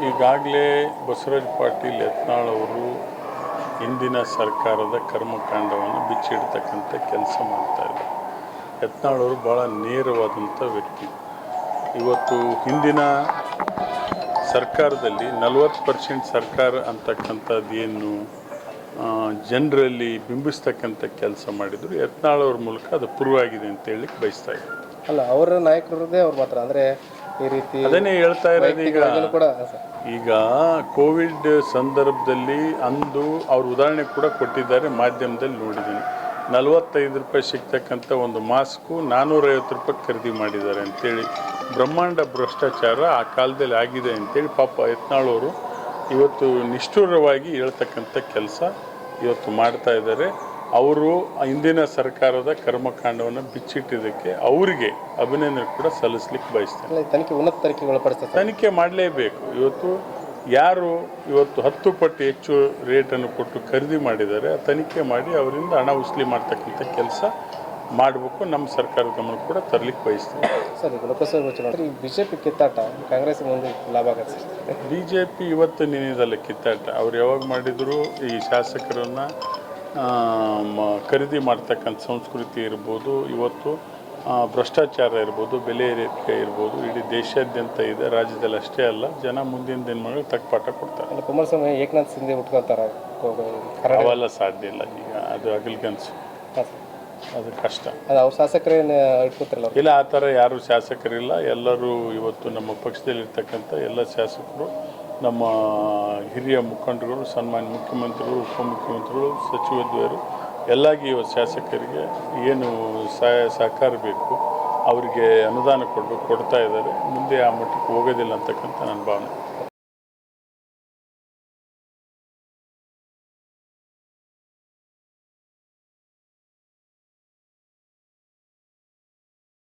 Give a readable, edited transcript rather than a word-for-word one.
ಈಗಾಗಲೇ ಬಸವರಾಜ ಪಾಟೀಲ್ ಯತ್ನಾಳ್ ಅವರು ಹಿಂದಿನ ಸರ್ಕಾರದ ಕರ್ಮಕಾಂಡವನ್ನು ಬಿಚ್ಚಿಡ್ತಕ್ಕಂಥ ಕೆಲಸ ಮಾಡ್ತಾಯಿದ್ದಾರೆ. ಯತ್ನಾಳ್ ಅವರು ಭಾಳ ನೇರವಾದಂಥ ವ್ಯಕ್ತಿ. ಇವತ್ತು ಹಿಂದಿನ ಸರ್ಕಾರದಲ್ಲಿ 40% ಸರ್ಕಾರ ಅಂತಕ್ಕಂಥದ್ದು ಏನು ಜನರಲ್ಲಿ ಬಿಂಬಿಸ್ತಕ್ಕಂಥ ಕೆಲಸ ಮಾಡಿದರು. ಯತ್ನಾಳ್ ಅವ್ರ ಮೂಲಕ ಅದು ಪ್ರೂವ್ ಆಗಿದೆ ಅಂತ ಹೇಳಲಿಕ್ಕೆ ಬಯಸ್ತಾ ಇದ್ದಾರೆ. ಅಲ್ಲ, ಅವರ ನಾಯಕರದೇ ಅವ್ರು ಮಾತ್ರ ಅಂದರೆ ಈ ರೀತಿ ಅದನ್ನೇ ಹೇಳ್ತಾ ಇರೋದು. ಈಗ ಕೋವಿಡ್ ಸಂದರ್ಭದಲ್ಲಿ ಅಂದು ಅವ್ರ ಉದಾಹರಣೆ ಕೂಡ ಕೊಟ್ಟಿದ್ದಾರೆ, ಮಾಧ್ಯಮದಲ್ಲಿ ನೋಡಿದ್ದೀನಿ. 45 ರೂಪಾಯಿ ಸಿಗ್ತಕ್ಕಂಥ ಒಂದು ಮಾಸ್ಕು 450 ರೂಪಾಯಿ ಖರೀದಿ ಮಾಡಿದ್ದಾರೆ ಅಂತೇಳಿ ಬ್ರಹ್ಮಾಂಡ ಭ್ರಷ್ಟಾಚಾರ ಆ ಕಾಲದಲ್ಲಿ ಆಗಿದೆ ಅಂತೇಳಿ ಪಾಪ ಯತ್ನಾಳ್ ಅವರು ಇವತ್ತು ನಿಷ್ಠುರವಾಗಿ ಹೇಳ್ತಕ್ಕಂಥ ಕೆಲಸ ಇವತ್ತು ಮಾಡ್ತಾ ಇದ್ದಾರೆ. ಅವರು ಹಿಂದಿನ ಸರ್ಕಾರದ ಕರ್ಮಕಾಂಡವನ್ನು ಬಿಚ್ಚಿಟ್ಟಿದ್ದಕ್ಕೆ ಅವರಿಗೆ ಅಭಿನಂದನೆ ಕೂಡ ಸಲ್ಲಿಸಲಿಕ್ಕೆ ಬಯಸ್ತಾರೆ. ತನಿಖೆ ಮಾಡಲೇಬೇಕು. ಇವತ್ತು ಯಾರು ಇವತ್ತು 10 ಪಟ್ಟು ಹೆಚ್ಚು ರೇಟನ್ನು ಕೊಟ್ಟು ಖರೀದಿ ಮಾಡಿದ್ದಾರೆ, ಆ ತನಿಖೆ ಮಾಡಿ ಅವರಿಂದ ಹಣ ವಸೂಲಿ ಮಾಡ್ತಕ್ಕಂಥ ಕೆಲಸ ಮಾಡಬೇಕು. ನಮ್ಮ ಸರ್ಕಾರದ ಗಮನ ಕೂಡ ತರಲಿಕ್ಕೆ ಬಯಸ್ತೀವಿ. ಸರ್, ಈಗ ಲೋಕಸಭೆ ಚುನಾವಣೆ ಬಿಜೆಪಿ ಕಿತ್ತಾಟ ಕಾಂಗ್ರೆಸ್ ಮುಂದೆ ಲಾಭ ಆಗುತ್ತೆ. ಬಿಜೆಪಿ ಇವತ್ತು ನಿನ್ನೆದಲ್ಲ ಕಿತ್ತಾಟ. ಅವ್ರು ಯಾವಾಗ ಮಾಡಿದ್ರು ಈ ಶಾಸಕರನ್ನು ಖರೀದಿ ಮಾಡ್ತಕ್ಕಂಥ ಸಂಸ್ಕೃತಿ ಇರ್ಬೋದು, ಇವತ್ತು ಭ್ರಷ್ಟಾಚಾರ ಇರ್ಬೋದು, ಬೆಲೆ ಏರಿಕೆ ಇರ್ಬೋದು, ಇಡೀ ದೇಶಾದ್ಯಂತ ಇದೆ, ರಾಜ್ಯದಲ್ಲಿ ಅಷ್ಟೇ ಅಲ್ಲ. ಜನ ಮುಂದಿನ ದಿನಗಳು ತಕ್ಕ ಪಾಠ ಕೊಡ್ತಾರೆ. ಕುಮಾರಸ್ವಾಮಿ ಏಕನಾಥ್ ಶಿಂದೆ ಉಟ್ಕೊಳ್ತಾರೆ, ಅವೆಲ್ಲ ಸಾಧ್ಯ ಇಲ್ಲ. ಈಗ ಅದು ಅಗಲ್ಗನ್ಸು, ಅದು ಕಷ್ಟ. ಅದು ಅವ್ರ ಶಾಸಕರೇನು ಇಟ್ಕೊತಿರಲ್ಲ? ಇಲ್ಲ, ಆ ಥರ ಯಾರು ಶಾಸಕರಿಲ್ಲ. ಎಲ್ಲರೂ ಇವತ್ತು ನಮ್ಮ ಪಕ್ಷದಲ್ಲಿರ್ತಕ್ಕಂಥ ಎಲ್ಲ ಶಾಸಕರು, ನಮ್ಮ ಹಿರಿಯ ಮುಖಂಡರುಗಳು, ಸನ್ಮಾನ್ಯ ಮುಖ್ಯಮಂತ್ರಿಗಳು, ಉಪಮುಖ್ಯಮಂತ್ರಿಗಳು, ಸಚಿವದ್ವಯರು ಎಲ್ಲಾಗಿ ಇವತ್ತು ಶಾಸಕರಿಗೆ ಏನು ಸಹಕಾರ ಬೇಕು ಅವರಿಗೆ ಅನುದಾನ ಕೊಡಬೇಕು, ಕೊಡ್ತಾ ಇದ್ದಾರೆ. ಮುಂದೆ ಆ ಮಟ್ಟಕ್ಕೆ ಹೋಗೋದಿಲ್ಲ ಅಂತಕ್ಕಂಥ ನನ್ನ ಭಾವನೆ.